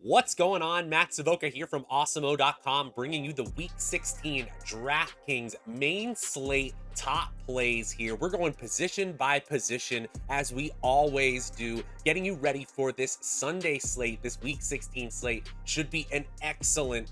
What's going on? Matt Savoca here from Awesemo.com, bringing you the Week 16 DraftKings main slate top plays here. We're going position by position, as we always do, getting you ready for this Sunday slate. This Week 16 slate should be an excellent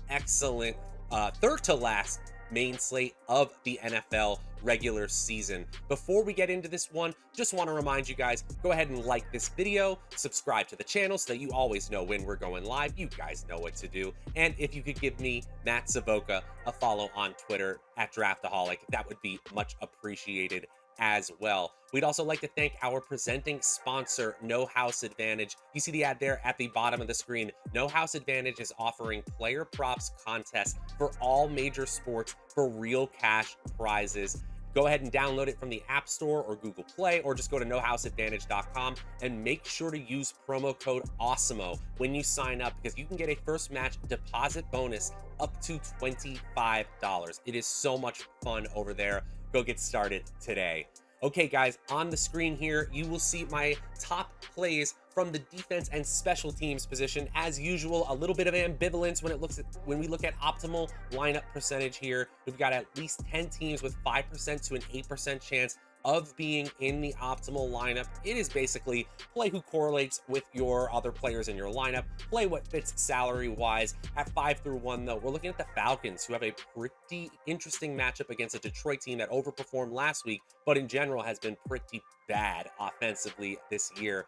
third to last main slate of the NFL regular season. Before we get into this one, just want to remind you guys, go ahead and like this video, subscribe to the channel so that you always know when we're going live. You guys know what to do. And if you could give me, Matt Savoca, a follow on Twitter at Draftaholic, that would be much appreciated as well. We'd also like to thank our presenting sponsor, No House Advantage. You see the ad there at the bottom of the screen. No House Advantage is offering player props contests for all major sports for real cash prizes. Go ahead and download it from the App Store or Google Play, or just go to nohouseadvantage.com and make sure to use promo code Awesemo when you sign up, because you can get a first match deposit bonus up to $25. It is so much fun over there. Go get started today. Okay, guys, on the screen here, you will see my top plays from the defense and special teams position. As usual, a little bit of ambivalence when we look at optimal lineup percentage here. We've got at least 10 teams with 5% to an 8% chance of being in the optimal lineup. It is basically play who correlates with your other players in your lineup, play what fits salary wise. At 5 through 1 though, we're looking at the Falcons, who have a pretty interesting matchup against a Detroit team that overperformed last week, but in general has been pretty bad offensively this year.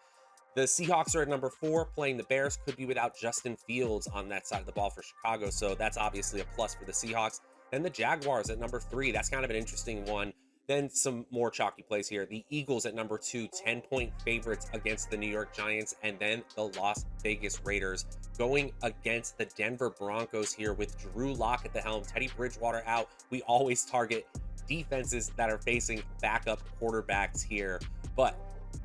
The Seahawks are at number 4, playing the Bears. Could be without Justin Fields on that side of the ball for Chicago, so that's obviously a plus for the Seahawks. Then the Jaguars at number 3, that's kind of an interesting one. Then some more chalky plays here. The Eagles at number 2, 10-point favorites against the New York Giants. And then the Las Vegas Raiders going against the Denver Broncos here with Drew Lock at the helm, Teddy Bridgewater out. We always target defenses that are facing backup quarterbacks here. But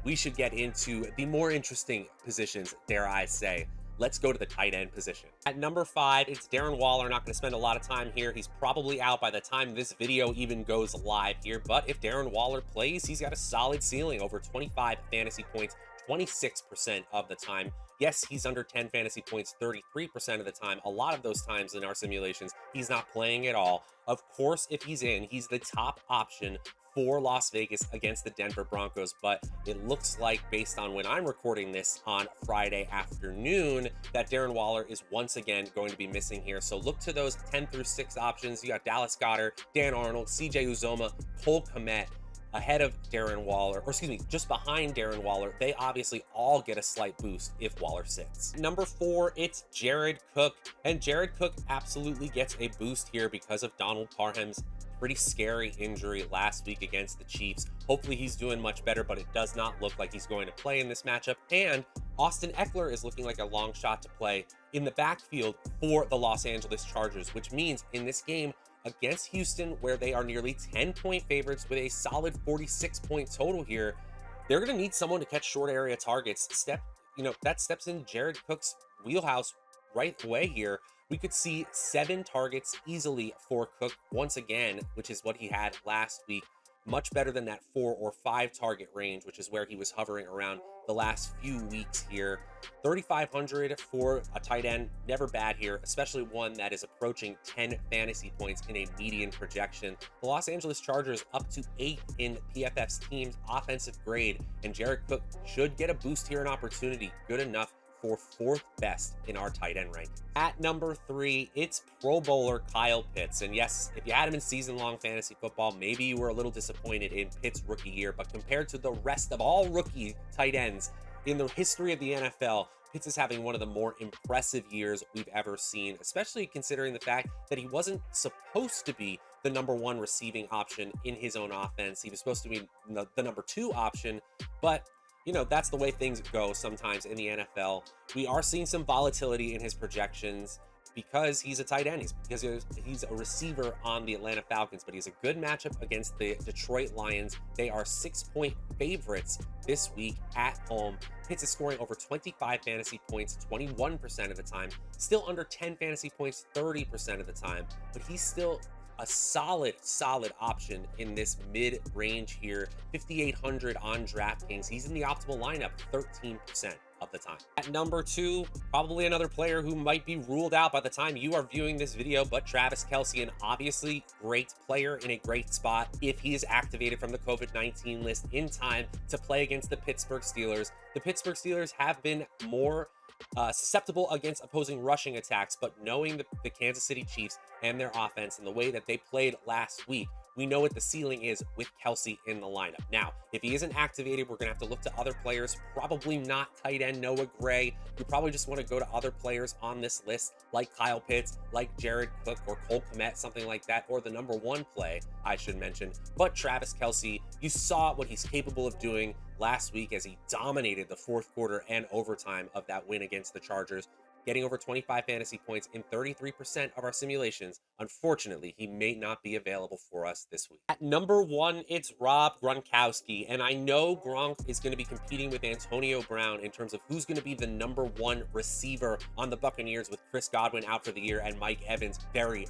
we should get into the more interesting positions, dare I say. Let's go to the tight end position. At number 5, it's Darren Waller. Not going to spend a lot of time here. He's probably out by the time this video even goes live here. But if Darren Waller plays, he's got a solid ceiling, over 25 fantasy points, 26% of the time. Yes, he's under 10 fantasy points 33% of the time. A lot of those times in our simulations, he's not playing at all. Of course, if he's in, he's the top option for Las Vegas against the Denver Broncos, but it looks like, based on when I'm recording this on Friday afternoon, that Darren Waller is once again going to be missing here. So look to those 10 through 6 options. You got Dallas Goedert, Dan Arnold, CJ Uzomah, Cole Kmet ahead of Darren Waller, or excuse me, just behind Darren Waller. They obviously all get a slight boost if Waller sits. Number 4, it's Jared Cook, and Jared Cook absolutely gets a boost here because of Donald Parham's pretty scary injury last week against the Chiefs. Hopefully he's doing much better, but it does not look like he's going to play in this matchup. And Austin Eckler is looking like a long shot to play in the backfield for the Los Angeles Chargers, which means in this game against Houston, where they are nearly 10-point favorites with a solid 46-point total here, they're going to need someone to catch short area targets. That steps in Jared Cook's wheelhouse right away here. We could see 7 targets easily for Cook once again, which is what he had last week. Much better than that 4 or 5 target range, which is where he was hovering around the last few weeks here. 3,500 for a tight end, never bad here, especially one that is approaching 10 fantasy points in a median projection. The Los Angeles Chargers up to 8 in PFF's team's offensive grade, and Jared Cook should get a boost here, an opportunity good enough for 4th best in our tight end rank. At number 3, it's Pro Bowler Kyle Pitts. And yes, if you had him in season-long fantasy football, maybe you were a little disappointed in Pitts' rookie year, but compared to the rest of all rookie tight ends in the history of the NFL, Pitts is having one of the more impressive years we've ever seen, especially considering the fact that he wasn't supposed to be the number 1 receiving option in his own offense. He was supposed to be the number 2 option, but that's the way things go sometimes in the NFL. We are seeing some volatility in his projections because he's a tight end. He's a receiver on the Atlanta Falcons, but he's a good matchup against the Detroit Lions. They are 6-point favorites this week at home. Pitts is scoring over 25 fantasy points 21% of the time, still under 10 fantasy points 30% of the time, but he's still a solid option in this mid-range here. 5,800 on DraftKings. He's in the optimal lineup 13% of the time. At number 2, probably another player who might be ruled out by the time you are viewing this video, but Travis Kelce, an obviously great player in a great spot if he is activated from the COVID-19 list in time to play against the Pittsburgh Steelers. The Pittsburgh Steelers have been more susceptible against opposing rushing attacks, but knowing the Kansas City Chiefs and their offense and the way that they played last week, we know what the ceiling is with Kelce in the lineup. Now, if he isn't activated, we're going to have to look to other players, probably not tight end Noah Gray. You probably just want to go to other players on this list, like Kyle Pitts, like Jared Cook, or Cole Kmet, something like that, or the number 1 play, I should mention. But Travis Kelce, you saw what he's capable of doing last week as he dominated the fourth quarter and overtime of that win against the Chargers, getting over 25 fantasy points in 33% of our simulations. Unfortunately, he may not be available for us this week. At number 1, it's Rob Gronkowski, and I know Gronk is going to be competing with Antonio Brown in terms of who's going to be the number 1 receiver on the Buccaneers, with Chris Godwin out for the year and Mike Evans very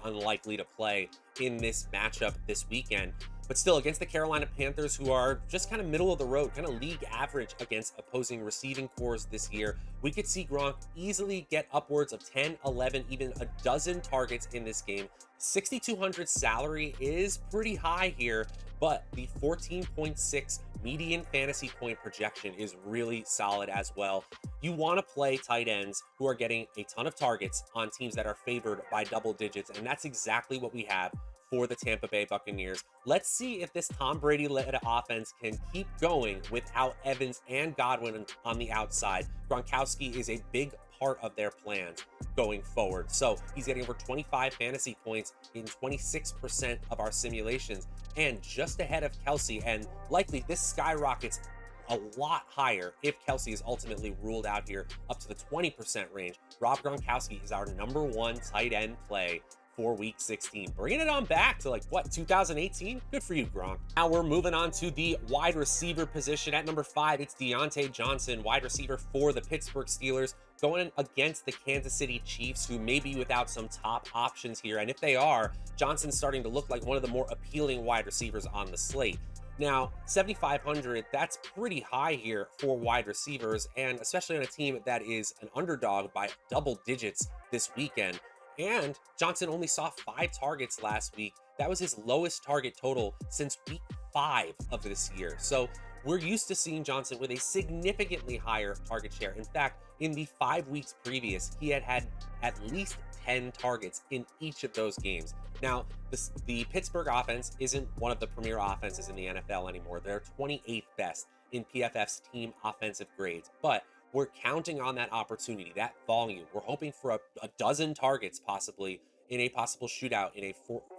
unlikely to play in this matchup this weekend. But still, against the Carolina Panthers, who are just kind of middle of the road, kind of league average against opposing receiving cores this year, we could see Gronk easily get upwards of 10, 11, even a dozen targets in this game. 6,200 salary is pretty high here, but the 14.6 median fantasy point projection is really solid as well. You want to play tight ends who are getting a ton of targets on teams that are favored by double digits, and that's exactly what we have for the Tampa Bay Buccaneers. Let's see if this Tom Brady-led offense can keep going without Evans and Godwin on the outside. Gronkowski is a big part of their plans going forward. So he's getting over 25 fantasy points in 26% of our simulations, and just ahead of Kelce, and likely this skyrockets a lot higher if Kelce is ultimately ruled out here, up to the 20% range. Rob Gronkowski is our number 1 tight end play for week 16, bringing it on back to, like, what, 2018? Good for you, Gronk. Now we're moving on to the wide receiver position. At number 5, it's Diontae Johnson, wide receiver for the Pittsburgh Steelers, going against the Kansas City Chiefs, who may be without some top options here. And if they are, Johnson's starting to look like one of the more appealing wide receivers on the slate. Now, 7,500, that's pretty high here for wide receivers, and especially on a team that is an underdog by double digits this weekend. And Johnson only saw 5 targets last week. That was his lowest target total since week 5 of this year. So we're used to seeing Johnson with a significantly higher target share. In fact, in the 5 weeks previous, he had at least 10 targets in each of those games. Now, the Pittsburgh offense isn't one of the premier offenses in the NFL anymore. They're 28th best in PFF's team offensive grades, but we're counting on that opportunity, that volume. We're hoping for a dozen targets possibly in a possible shootout in a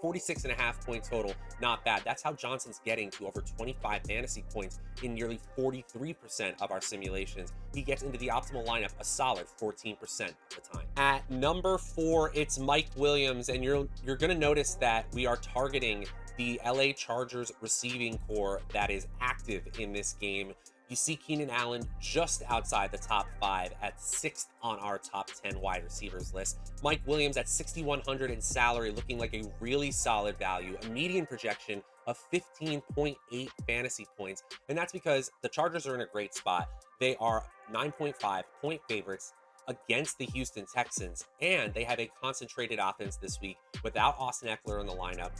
46.5 point total. Not bad. That's how Johnson's getting to over 25 fantasy points in nearly 43% of our simulations. He gets into the optimal lineup a solid 14% of the time. At number 4, it's Mike Williams, and you're going to notice that we are targeting the LA Chargers receiving core that is active in this game. You see Keenan Allen just outside the top 5 at 6th on our top 10 wide receivers list. Mike Williams at 6,100 in salary, looking like a really solid value, a median projection of 15.8 fantasy points. And that's because the Chargers are in a great spot. They are 9.5 point favorites against the Houston Texans, and they have a concentrated offense this week without Austin Eckler in the lineup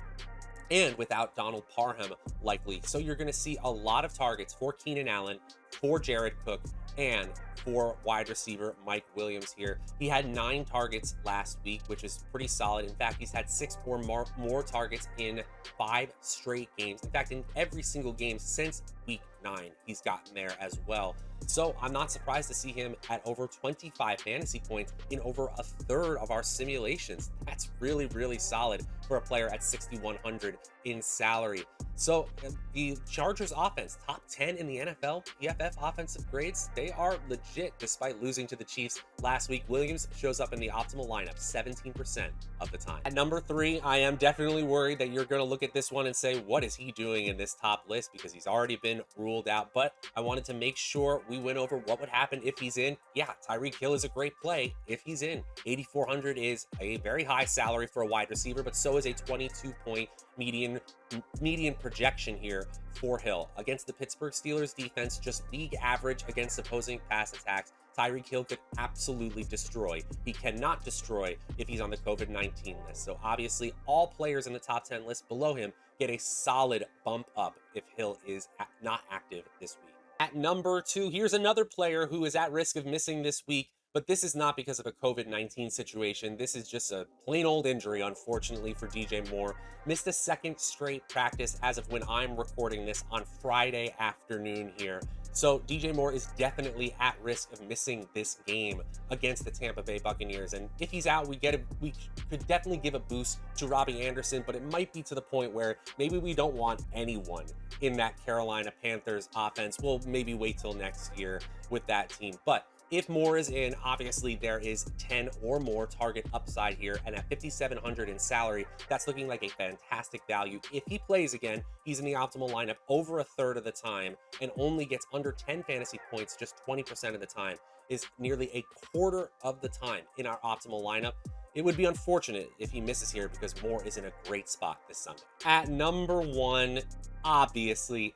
and without Donald Parham likely. So you're going to see a lot of targets for Keenan Allen, for Jared Cook, and for wide receiver Mike Williams here. He had 9 targets last week, which is pretty solid. In fact, he's had 6 or more targets in 5 straight games. In fact, in every single game since week 9, he's gotten there as well. So I'm not surprised to see him at over 25 fantasy points in over a third of our simulations. That's really solid for a player at 6,100 in salary. So the Chargers offense, top 10 in the NFL, PFF offensive grades, they are legit despite losing to the Chiefs last week. Williams shows up in the optimal lineup 17% of the time. At number 3, I am definitely worried that you're going to look at this one and say, what is he doing in this top list? Because he's already been ruled out. But I wanted to make sure we went over what would happen if he's in. Yeah, Tyreek Hill is a great play if he's in. 8,400 is a very high salary for a wide receiver, but so is a 22-point median projection here for Hill. Against the Pittsburgh Steelers defense, just league average against opposing pass attacks, Tyreek Hill could absolutely destroy. He cannot destroy if he's on the COVID-19 list. So obviously all players in the top 10 list below him get a solid bump up if Hill is not active this week. At number 2, here's another player who is at risk of missing this week, but this is not because of a COVID-19 situation. This is just a plain old injury, unfortunately, for DJ Moore. Missed a second straight practice as of when I'm recording this on Friday afternoon here. So DJ Moore is definitely at risk of missing this game against the Tampa Bay Buccaneers. And if he's out, we could definitely give a boost to Robbie Anderson, but it might be to the point where maybe we don't want anyone in that Carolina Panthers offense. We'll maybe wait till next year with that team. But if Moore is in, obviously there is 10 or more target upside here, and at 5,700 in salary, that's looking like a fantastic value. If he plays again, he's in the optimal lineup over a third of the time and only gets under 10 fantasy points just 20% of the time, is nearly a quarter of the time in our optimal lineup. It would be unfortunate if he misses here because Moore is in a great spot this Sunday. At number 1, obviously,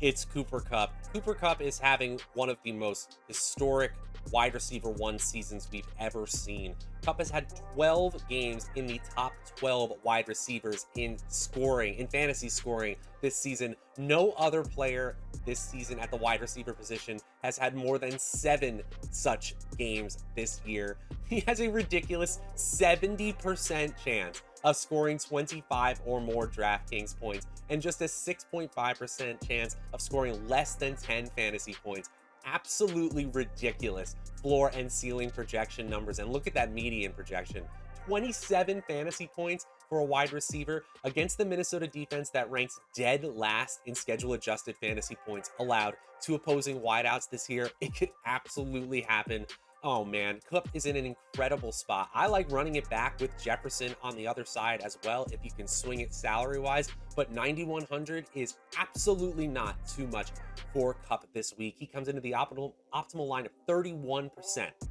it's Cooper Kupp. Cooper Kupp is having one of the most historic wide receiver 1 seasons we've ever seen. Kupp has had 12 games in the top 12 wide receivers in scoring, in fantasy scoring this season. No other player this season at the wide receiver position has had more than 7 such games this year. He has a ridiculous 70% chance of scoring 25 or more DraftKings points and just a 6.5% chance of scoring less than 10 fantasy points. Absolutely ridiculous floor and ceiling projection numbers. And look at that median projection. 27 fantasy points for a wide receiver against the Minnesota defense that ranks dead last in schedule adjusted fantasy points allowed to opposing wideouts this year. It could absolutely happen. Oh man, Kupp is in an incredible spot. I like running it back with Jefferson on the other side as well if you can swing it salary-wise, but 9,100 is absolutely not too much for Kupp this week. He comes into the optimal line of 31%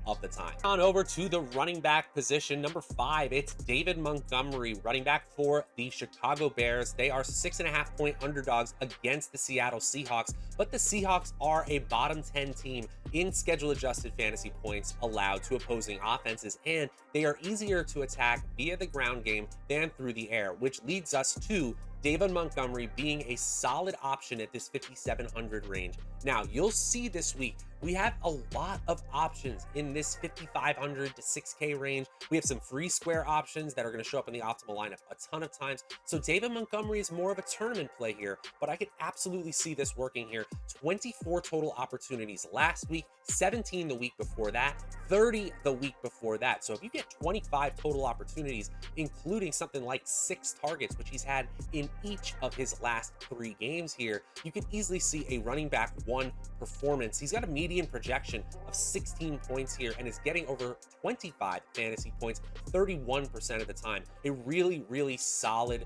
of the time. On over to the running back position, number 5, it's David Montgomery, running back for the Chicago Bears. They are 6.5-point underdogs against the Seattle Seahawks, but the Seahawks are a bottom 10 team in schedule adjusted fantasy points allowed to opposing offenses, and they are easier to attack via the ground game than through the air, which leads us to David Montgomery being a solid option at this 5,700 range. Now, you'll see this week, we have a lot of options in this 5,500 to 6K range. We have some free square options that are going to show up in the optimal lineup a ton of times. So David Montgomery is more of a tournament play here, but I could absolutely see this working here. 24 total opportunities last week, 17 the week before that, 30 the week before that. So if you get 25 total opportunities, including something like 6 targets, which he's had in each of his last 3 games here, you can easily see a running back 1 performance. He's got a median projection of 16 points here and is getting over 25 fantasy points 31% of the time. A really solid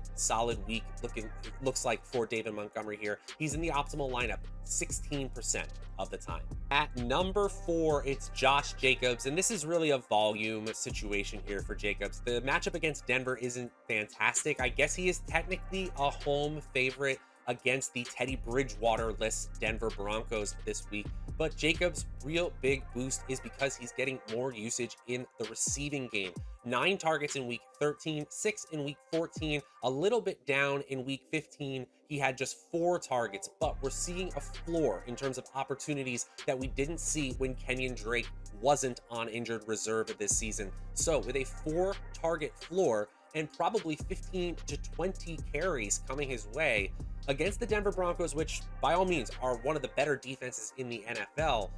week looks like for David Montgomery here. He's in the optimal lineup 16% of the time. At number 4, it's Josh Jacobs, and this is really a volume situation here for Jacobs. The matchup against Denver isn't fantastic. I guess he is technically a home favorite against the Teddy Bridgewater-less Denver Broncos this week, but Jacobs' real big boost is because he's getting more usage in the receiving game. 9 targets in week 13, 6 in week 14, a little bit down in week 15. He had just 4 targets, but we're seeing a floor in terms of opportunities that we didn't see when Kenyon Drake wasn't on injured reserve this season. So with a 4 target floor and probably 15 to 20 carries coming his way against the Denver Broncos, which by all means are one of the better defenses in the NFL,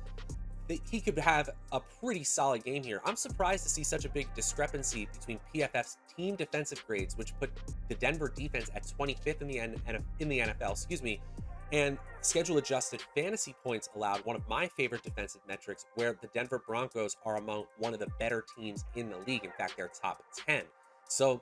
he could have a pretty solid game here. I'm surprised to see such a big discrepancy between PFF's team defensive grades, which put the Denver defense at 25th in the NFL, excuse me, and schedule adjusted fantasy points allowed, one of my favorite defensive metrics, where the Denver Broncos are among one of the better teams in the league. In fact, they're top 10. So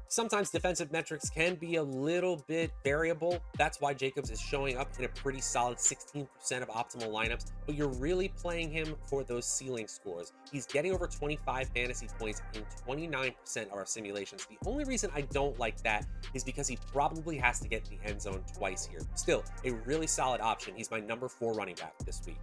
sometimes defensive metrics can be a little bit variable. That's why Jacobs is showing up in a pretty solid 16% of optimal lineups, but you're really playing him for those ceiling scores. He's getting over 25 fantasy points in 29% of our simulations. The only reason I don't like that is because he probably has to get in the end zone twice here. Still, a really solid option. He's my number 4 running back this week.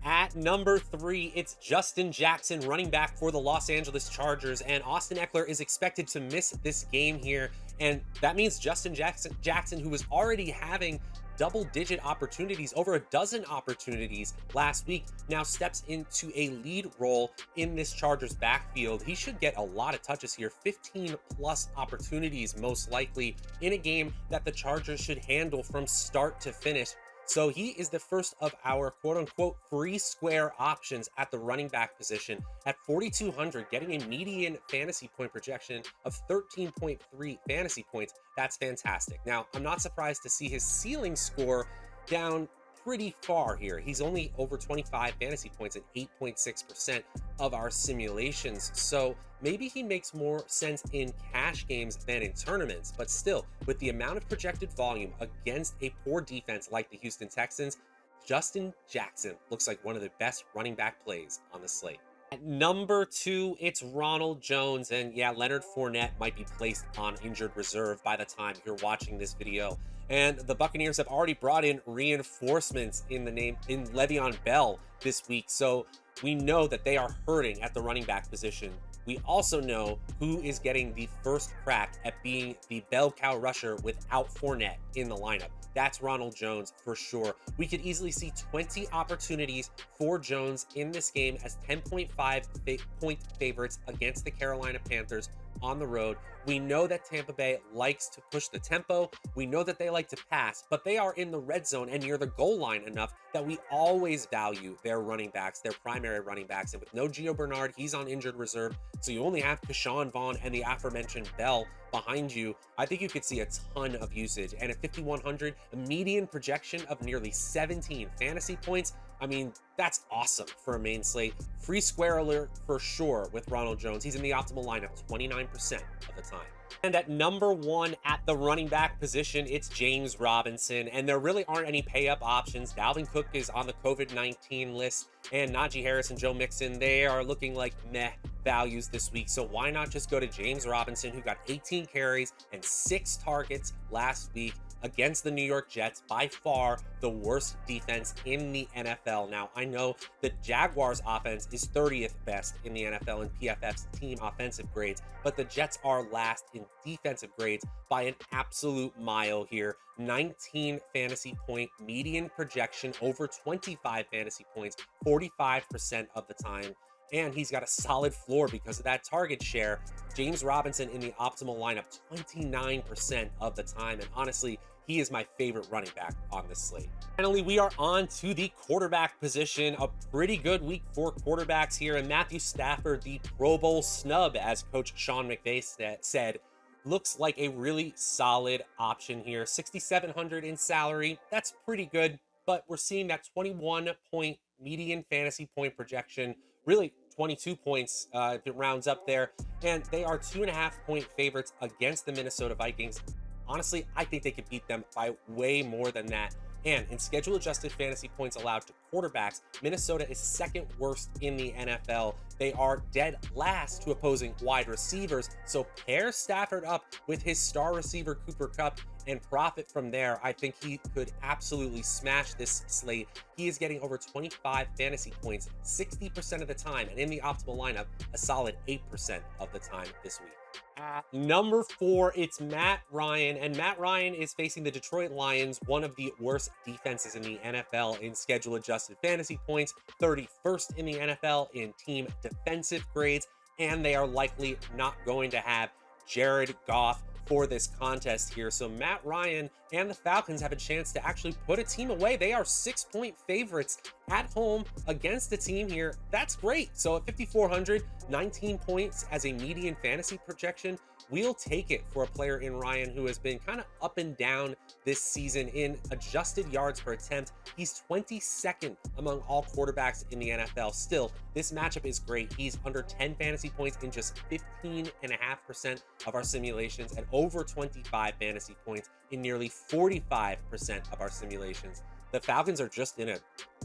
At number 3, it's Justin Jackson, running back for the Los Angeles Chargers, and Austin Eckler is expected to miss this game here, and that means Justin Jackson, who was already having double-digit opportunities, over a dozen opportunities last week, now steps into a lead role in this Chargers backfield. He should get a lot of touches here, 15 plus opportunities most likely, in a game that the Chargers should handle from start to finish. So he is the first of our quote-unquote free square options at the running back position at 4,200, getting a median fantasy point projection of 13.3 fantasy points. That's fantastic. Now, I'm not surprised to see his ceiling score down pretty far here. He's only over 25 fantasy points at 8.6% of our simulations. So maybe he makes more sense in cash games than in tournaments, but still, with the amount of projected volume against a poor defense like the Houston Texans, Justin Jackson looks like one of the best running back plays on the slate. At number 2, it's Ronald Jones, and yeah, Leonard Fournette might be placed on injured reserve by the time you're watching this video. And the Buccaneers have already brought in reinforcements in Le'Veon Bell this week, so we know that they are hurting at the running back position. We also know who is getting the first crack at being the bell cow rusher without Fournette in the lineup. That's Ronald Jones for sure. We could easily see 20 opportunities for Jones in this game as 10.5 point favorites against the Carolina Panthers on the road. We know that Tampa Bay likes to push the tempo. We know that they like to pass, but they are in the red zone and near the goal line enough that we always value their running backs, their primary running backs. And with no Gio Bernard, he's on injured reserve. So you only have Keshawn Vaughn and the aforementioned Bell behind you. I think you could see a ton of usage. And at 5,100, a median projection of nearly 17 fantasy points. I mean, that's awesome for a main slate. Free square alert for sure with Ronald Jones. He's in the optimal lineup 29% of the time. And at number 1 at the running back position, it's James Robinson. And there really aren't any pay-up options. Dalvin Cook is on the COVID-19 list, and Najee Harris and Joe Mixon, they are looking like meh values this week. So why not just go to James Robinson, who got 18 carries and 6 targets last week against the New York Jets, by far the worst defense in the NFL. Now, I know the Jaguars offense is 30th best in the NFL in PFF's team offensive grades, but the Jets are last in defensive grades by an absolute mile here. 19 fantasy point median projection, over 25 fantasy points, 45% of the time. And he's got a solid floor because of that target share. James Robinson in the optimal lineup 29% of the time. And honestly, he is my favorite running back on this slate. Finally, we are on to the quarterback position. A pretty good week for quarterbacks here. And Matthew Stafford, the Pro Bowl snub, as Coach Sean McVay said, looks like a really solid option here. 6,700 in salary. That's pretty good. But we're seeing that 21-point median fantasy point projection. Really 22 points if it rounds up there. And they are 2.5-point favorites against the Minnesota Vikings. Honestly, I think they could beat them by way more than that. And in schedule adjusted fantasy points allowed to quarterbacks, Minnesota is second worst in the NFL. They are dead last to opposing wide receivers. So pair Stafford up with his star receiver Cooper Kupp and profit from there. I think he could absolutely smash this slate. He is getting over 25 fantasy points 60% of the time, and in the optimal lineup, a solid 8% of the time this week. At number 4, it's Matt Ryan, and Matt Ryan is facing the Detroit Lions, one of the worst defenses in the NFL in schedule adjusted fantasy points, 31st in the NFL in team defensive grades, and they are likely not going to have Jared Goff for this contest here. So Matt Ryan and the Falcons have a chance to actually put a team away. They are 6-point favorites at home against a team here. That's great. So at 5,400, 19 points as a median fantasy projection. We'll take it for a player in Ryan who has been kind of up and down this season in adjusted yards per attempt. He's 22nd among all quarterbacks in the NFL. Still, this matchup is great. He's under 10 fantasy points in just 15.5% of our simulations and over 25 fantasy points in nearly 45% of our simulations. The Falcons are just in a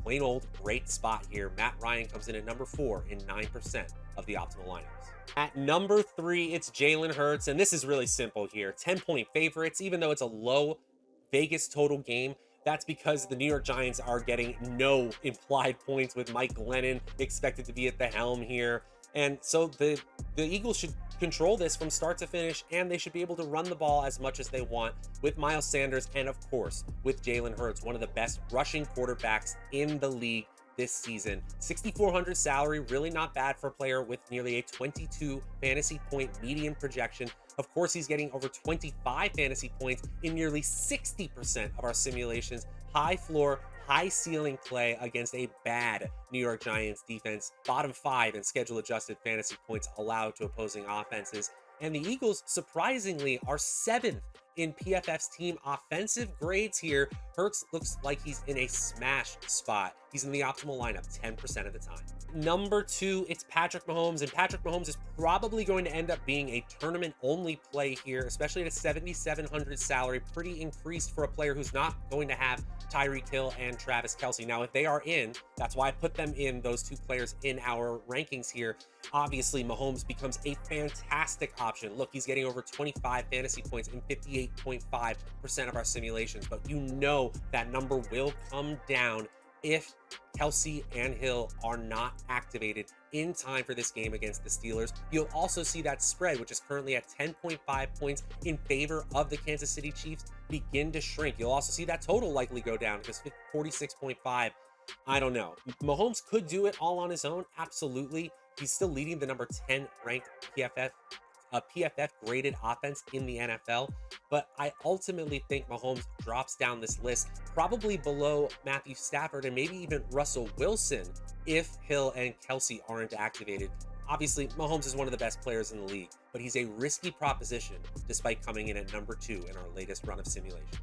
plain old great spot here. Matt Ryan comes in at number 4 in 9% of the optimal lineups. At number 3, it's Jalen Hurts, and this is really simple here. 10-point favorites, even though it's a low Vegas total game. That's because the New York Giants are getting no implied points with Mike Glennon expected to be at the helm here. And so the Eagles should control this from start to finish, and they should be able to run the ball as much as they want with Miles Sanders and, of course, with Jalen Hurts, one of the best rushing quarterbacks in the league this season. 6,400 salary, really not bad for a player with nearly a 22 fantasy point median projection. Of course, he's getting over 25 fantasy points in nearly 60% of our simulations. High floor, high ceiling play against a bad New York Giants defense. Bottom 5 in schedule adjusted fantasy points allowed to opposing offenses. And the Eagles, surprisingly, are 7th in PFF's team offensive grades here. Hurts looks like he's in a smash spot. He's in the optimal lineup 10% of the time. Number 2, it's Patrick Mahomes, and Patrick Mahomes is probably going to end up being a tournament-only play here, especially at a 7,700 salary, pretty increased for a player who's not going to have Tyreek Hill and Travis Kelce. Now, if they are in, that's why I put them in, those two players in our rankings here. Obviously, Mahomes becomes a fantastic option. Look, he's getting over 25 fantasy points in 58.5% of our simulations, but you know that number will come down if Kelce and Hill are not activated in time for this game against the Steelers. You'll also see that spread, which is currently at 10.5 points in favor of the Kansas City Chiefs, begin to shrink. You'll also see that total likely go down because 46.5. I don't know. Mahomes could do it all on his own. Absolutely. He's still leading the number 10 ranked PFF graded offense in the NFL, but I ultimately think Mahomes drops down this list, probably below Matthew Stafford and maybe even Russell Wilson if Hill and Kelce aren't activated. Obviously, Mahomes is one of the best players in the league, but he's a risky proposition despite coming in at number 2 in our latest run of simulations.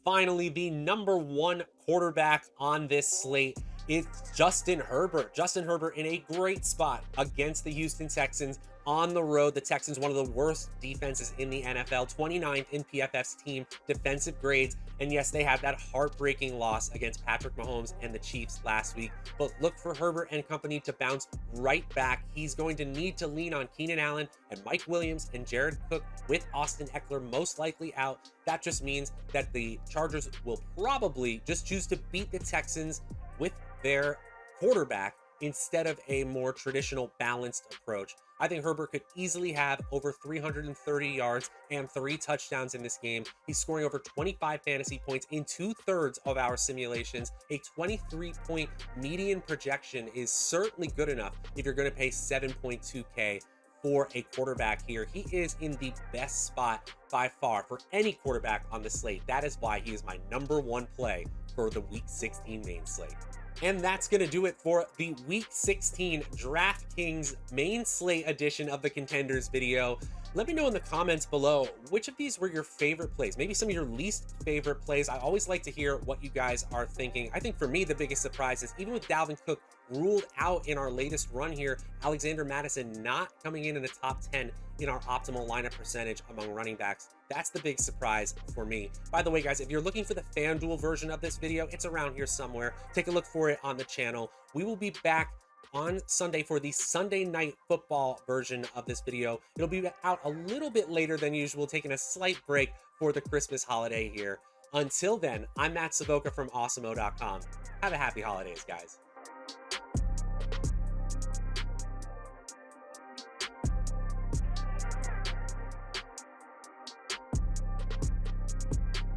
Finally, the number 1 quarterback on this slate is Justin Herbert. Justin Herbert in a great spot against the Houston Texans on the road. The Texans, one of the worst defenses in the NFL, 29th in PFF's team defensive grades. And yes, they had that heartbreaking loss against Patrick Mahomes and the Chiefs last week. But look for Herbert and company to bounce right back. He's going to need to lean on Keenan Allen and Mike Williams and Jared Cook with Austin Eckler most likely out. That just means that the Chargers will probably just choose to beat the Texans with their quarterback instead of a more traditional balanced approach. I think Herbert could easily have over 330 yards and 3 touchdowns in this game. He's scoring over 25 fantasy points in 2/3 of our simulations. A 23-point median projection is certainly good enough if you're going to pay 7.2K for a quarterback here. He is in the best spot by far for any quarterback on the slate. That is why he is my number 1 play for the Week 16 main slate. And that's going to do it for the Week 16 DraftKings main slate edition of the Contenders video. Let me know in the comments below which of these were your favorite plays, maybe some of your least favorite plays. I always like to hear what you guys are thinking. I think for me, the biggest surprise is even with Dalvin Cook ruled out in our latest run here, Alexander Mattison not coming in the top 10 in our optimal lineup percentage among running backs. That's the big surprise for me. By the way, guys, if you're looking for the FanDuel version of this video, it's around here somewhere. Take a look for it on the channel. We will be back on Sunday for the Sunday Night Football version of this video. It'll be out a little bit later than usual, taking a slight break for the Christmas holiday here. Until then, I'm Matt Savoca from Awesemo.com. Have a happy holidays, guys.